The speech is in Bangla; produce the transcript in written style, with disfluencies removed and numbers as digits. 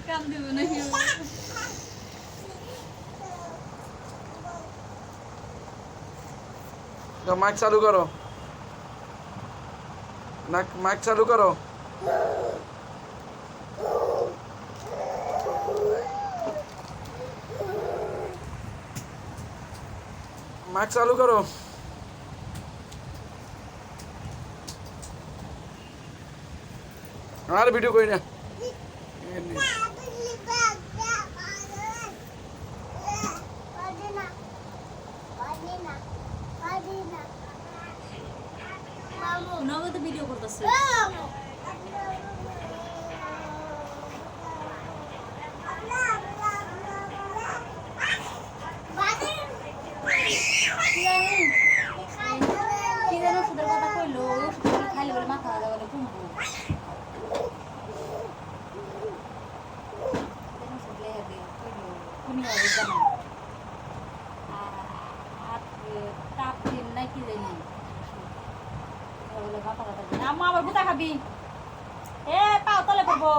কাম দেব না तो माइक चालू करो माइक चालू करो माइक चालू करो हमारे वीडियो कोई ना নগদ ভিডিও করতেছে কি যেন ওষুধের কথা কইলো ওই ওষুধ খাইলে বলে মাথা ব্যথা বলে কমবো তাপ দিন নাই কি জানি মাথা ব্যথা আম্মা আবার বুতা খাবি এ পাও তলে পড়বো